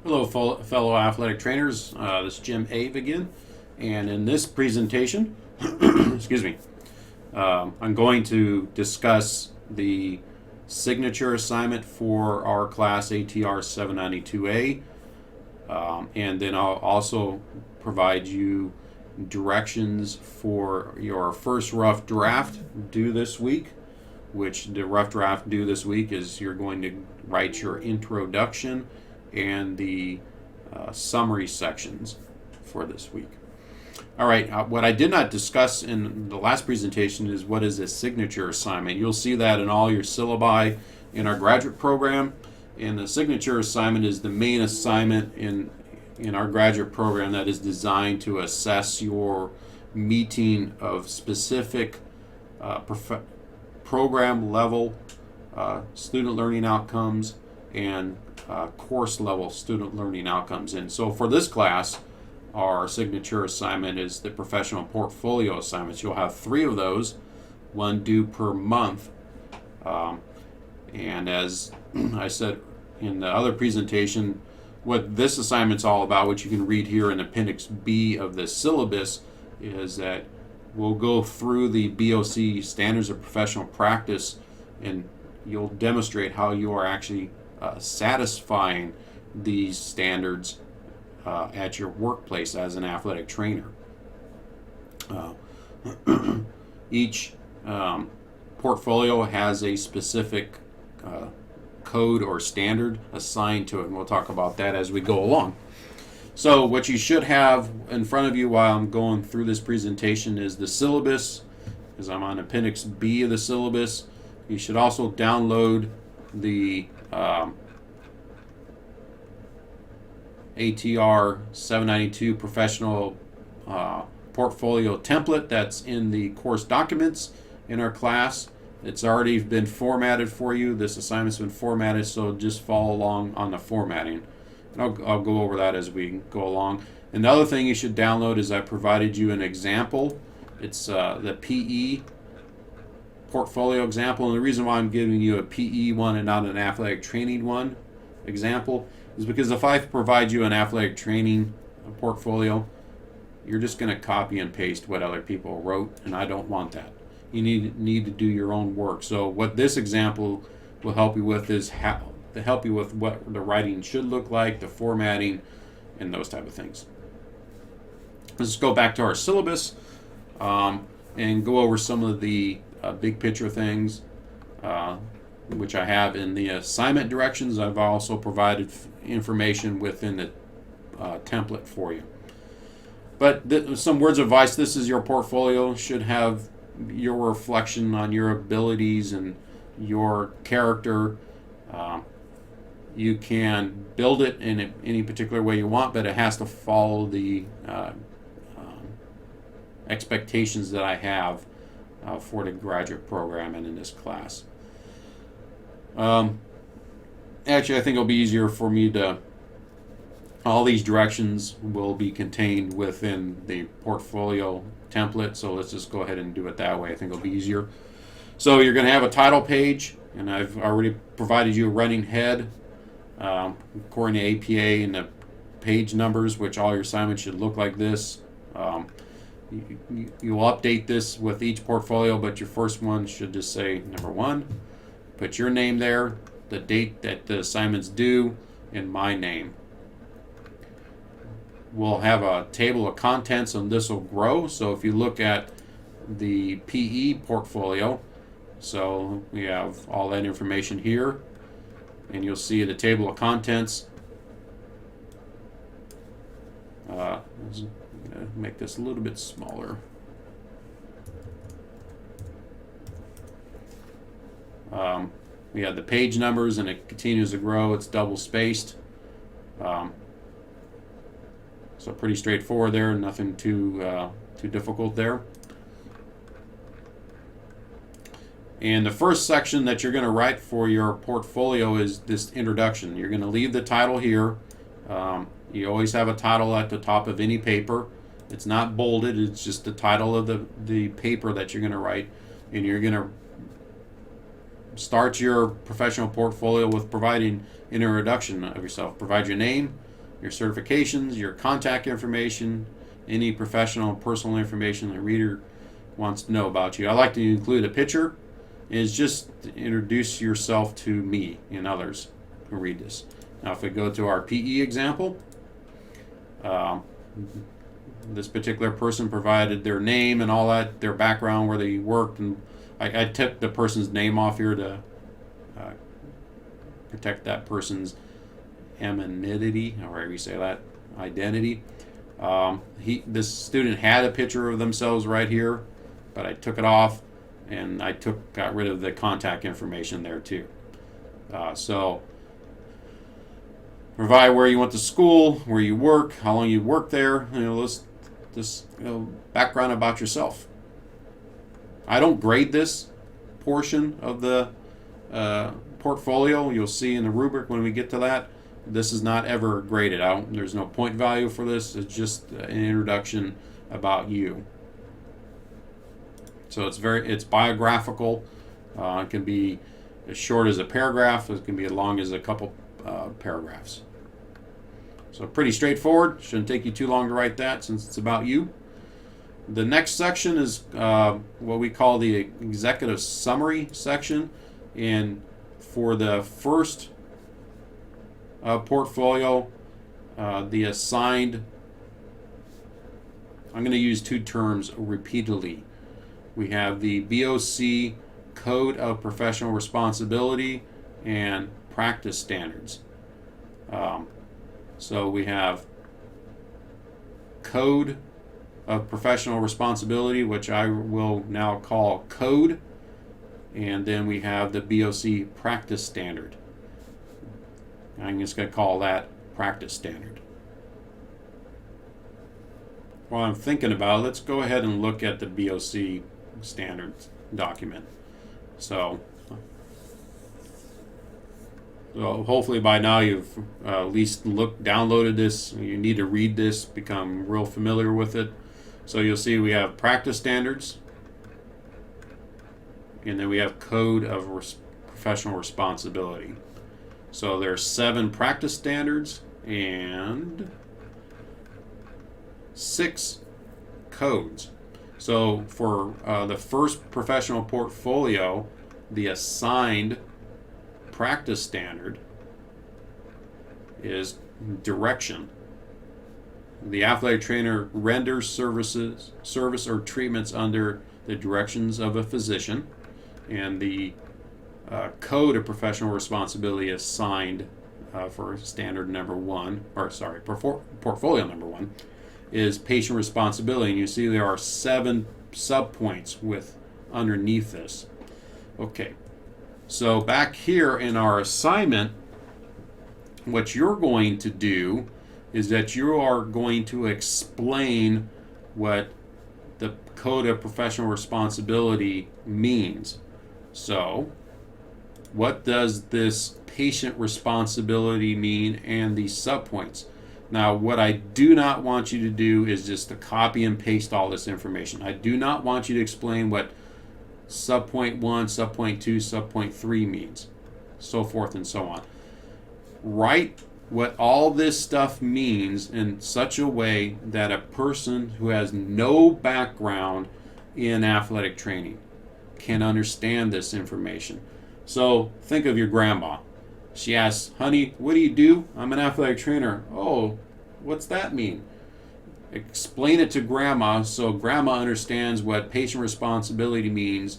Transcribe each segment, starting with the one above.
Hello, fellow athletic trainers. This is Jim Ave again, and in this presentation, excuse me, I'm going to discuss the signature assignment for our class ATR 792A, and then I'll also provide you directions for your first rough draft due this week, which the rough draft due this week is you're going to write your introduction and the summary sections for this week. All right, what I did not discuss in the last presentation is what is a signature assignment. You'll see that in all your syllabi in our graduate program, and the signature assignment is the main assignment in our graduate program that is designed to assess your meeting of specific program level student learning outcomes and course level student learning outcomes. And so for this class, our signature assignment is the professional portfolio assignments. You'll have 3 of those, one due per month. And as I said in the other presentation, what this assignment's all about, which you can read here in Appendix B of the syllabus, is that we'll go through the BOC Standards of Professional Practice, and you'll demonstrate how you are actually satisfying these standards at your workplace as an athletic trainer. Each portfolio has a specific code or standard assigned to it, and we'll talk about that as we go along. So what you should have in front of you while I'm going through this presentation is the syllabus, because I'm on Appendix B of the syllabus. You should also download the ATR 792 professional portfolio template that's in the course documents in our class. It's already been formatted for you. This assignment's been formatted, so just follow along on the formatting. And I'll go over that as we go along. And the other thing you should download is I provided you an example. It's the PE portfolio example, and the reason why I'm giving you a PE one and not an athletic training one example is because if I provide you an athletic training portfolio, you're just going to copy and paste what other people wrote, and I don't want that. You need to do your own work. So what this example will help you with is to help you with what the writing should look like, the formatting, and those type of things. Let's go back to our syllabus and go over some of the big picture things, which I have in the assignment directions. I've also provided information within the template for you. But some words of advice: this is your portfolio, should have your reflection on your abilities and your character. You can build it in any particular way you want, but it has to follow the expectations that I have for the graduate program and in this class. Actually, I think it'll be easier for me to, all these directions will be contained within the portfolio template, so let's just go ahead and do it that way. I think it'll be easier. So you're going to have a title page, and I've already provided you a running head according to APA and the page numbers, which all your assignments should look like this. You'll update this with each portfolio, but your first one should just say number 1. Put your name there, the date that the assignment's due, and my name. We'll have a table of contents, and this will grow. So if you look at the PE portfolio, so we have all that information here, and you'll see the table of contents. Let's make this a little bit smaller. We have the page numbers, and it continues to grow. It's double spaced. So pretty straightforward there, nothing too difficult there. And the first section that you're going to write for your portfolio is this introduction. You're going to leave the title here. You always have a title at the top of any paper. It's not bolded, it's just the title of the paper that you're going to write. And you're going to start your professional portfolio with providing an introduction of yourself. Provide your name, your certifications, your contact information, any professional and personal information the reader wants to know about you. I like to include a picture. Is just to introduce yourself to me and others who read this. Now, if we go to our PE example, this particular person provided their name and all that, their background, where they worked, and I took the person's name off here to protect that person's anonymity, or however you say that, identity. This student had a picture of themselves right here, but I took it off, and got rid of the contact information there too. So provide where you went to school, where you work, how long you worked there. Background about yourself. I don't grade this portion of the portfolio. You'll see in the rubric when we get to that. This is not ever graded. There's no point value for this. It's just an introduction about you. So it's biographical. It can be as short as a paragraph. It can be as long as a couple paragraphs. So pretty straightforward. Shouldn't take you too long to write that since it's about you. The next section is what we call the executive summary section. And for the first portfolio, the assigned, I'm going to use two terms repeatedly. We have the BOC Code of Professional Responsibility and Practice Standards. So we have Code of Professional Responsibility, which I will now call Code, and then we have the BOC Practice Standard. I'm just going to call that Practice Standard. While I'm thinking about it, let's go ahead and look at the BOC standards document. So hopefully by now you've at least downloaded this. You need to read this, become real familiar with it. So you'll see we have practice standards, and then we have code of professional responsibility. So there's 7 practice standards and 6 codes. So for the first professional portfolio, the assigned practice standard is direction. The athletic trainer renders service or treatments under the directions of a physician, and the code of professional responsibility is assigned for standard number 1, portfolio number 1, is patient responsibility. And you see there are 7 subpoints with underneath this. Okay, so back here in our assignment, what you're going to do is that you are going to explain what the Code of Professional Responsibility means. So, what does this patient responsibility mean and these subpoints? Now, what I do not want you to do is just to copy and paste all this information. I do not want you to explain what subpoint 1, subpoint 2, subpoint 3 means, so forth and so on. Write what all this stuff means in such a way that a person who has no background in athletic training can understand this information. So think of your grandma. She asks, "Honey, what do you do?" "I'm an athletic trainer." "Oh, what's that mean?" Explain it to grandma so grandma understands what patient responsibility means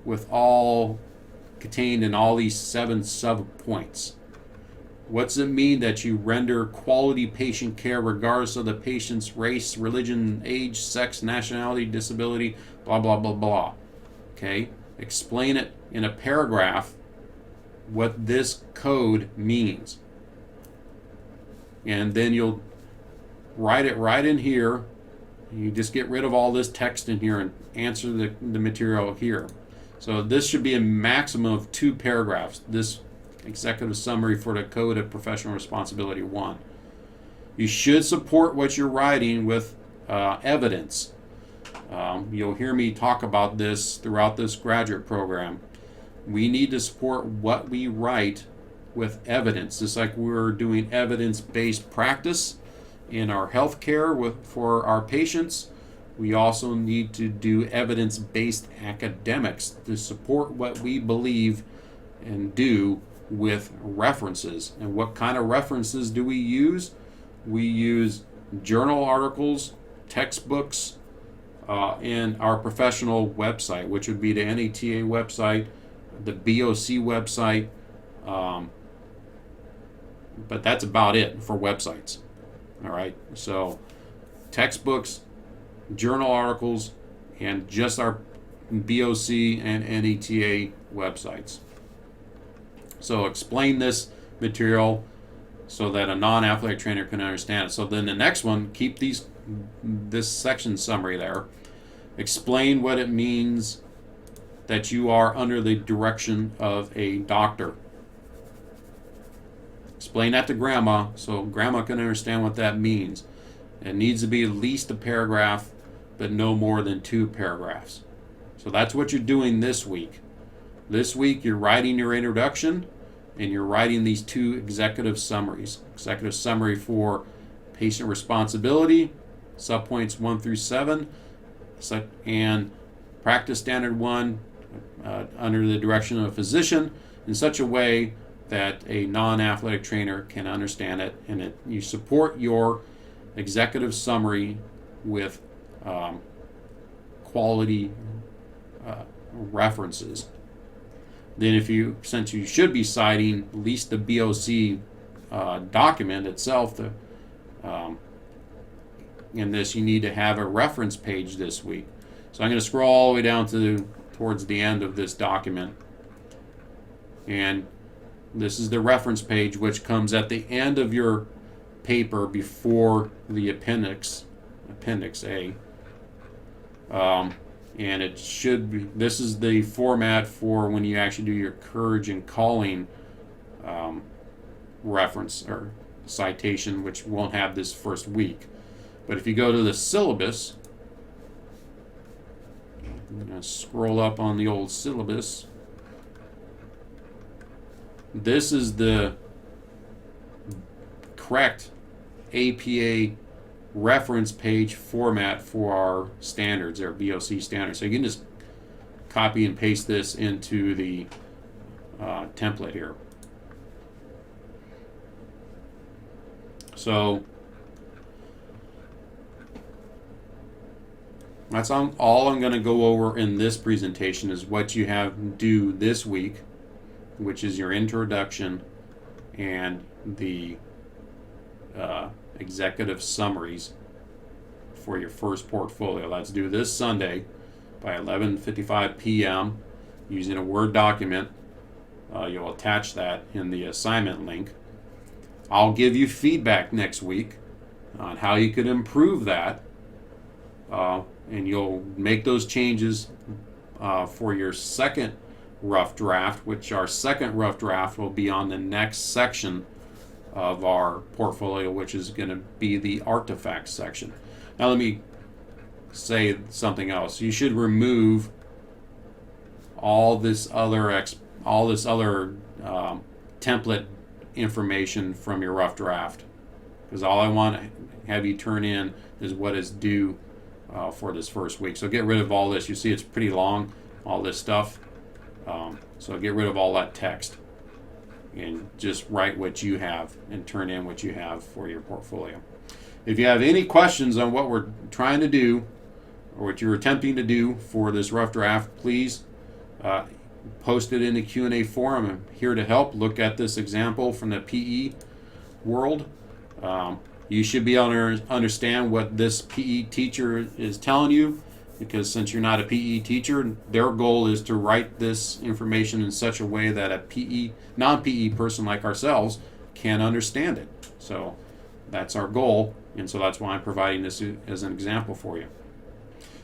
with all contained in all these 7 sub-points. What does it mean that you render quality patient care regardless of the patient's race, religion, age, sex, nationality, disability, blah, blah, blah, blah. Okay? Explain it in a paragraph what this code means. And then you'll write it right in here. You just get rid of all this text in here and answer the material here. So this should be a maximum of 2 paragraphs. This executive summary for the Code of Professional Responsibility 1. You should support what you're writing with evidence. You'll hear me talk about this throughout this graduate program. We need to support what we write with evidence, just like we're doing evidence-based practice in our healthcare for our patients. We also need to do evidence-based academics to support what we believe and do with references. And what kind of references do we use? We use journal articles, textbooks, and our professional website, which would be the NATA website, the BOC website, but that's about it for websites. All right, so textbooks, journal articles, and just our BOC and NATA websites. So explain this material so that a non-athletic trainer can understand it. So then the next one, keep this section summary there. Explain what it means that you are under the direction of a doctor. Explain that to grandma so grandma can understand what that means. It needs to be at least a paragraph, but no more than 2 paragraphs. So that's what you're doing this week. This week you're writing your introduction and you're writing these 2 executive summaries. Executive summary for patient responsibility, subpoints 1 through 7, and practice standard 1 under the direction of a physician in such a way that a non-athletic trainer can understand it, and you support your executive summary with quality references. Then since you should be citing at least the BOC document itself, in this you need to have a reference page this week. So I'm going to scroll all the way down towards the end of this document, and this is the reference page, which comes at the end of your paper before the appendix A. And it should be, this is the format for when you actually do your courage in calling reference or citation, which won't have this first week. But if you go to the syllabus, I'm going to scroll up on the old syllabus. This is the correct APA reference page format for our standards, our BOC standards. So you can just copy and paste this into the template here. So that's all I'm going to go over in this presentation is what you have to do this week, which is your introduction and the executive summaries for your first portfolio. That's due this Sunday by 11:55 p.m. using a Word document. You'll attach that in the assignment link. I'll give you feedback next week on how you could improve that, and you'll make those changes for your second rough draft, which our second rough draft will be on the next section of our portfolio, which is going to be the artifacts section. Now let me say something else. You should remove all this other template information from your rough draft, because all I want to have you turn in is what is due for this first week. So get rid of all this. You see it's pretty long, all this stuff. So get rid of all that text and just write what you have and turn in what you have for your portfolio. If you have any questions on what we're trying to do or what you're attempting to do for this rough draft, please post it in the Q&A forum. I'm here to help. Look at this example from the PE world. You should be able to understand what this PE teacher is telling you, because since you're not a PE teacher, their goal is to write this information in such a way that a non-PE person like ourselves can understand it. So that's our goal, and so that's why I'm providing this as an example for you.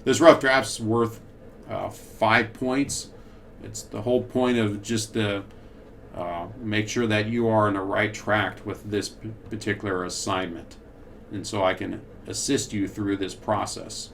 This rough draft's worth 5 points. It's the whole point of just to make sure that you are on the right track with this particular assignment, and so I can assist you through this process.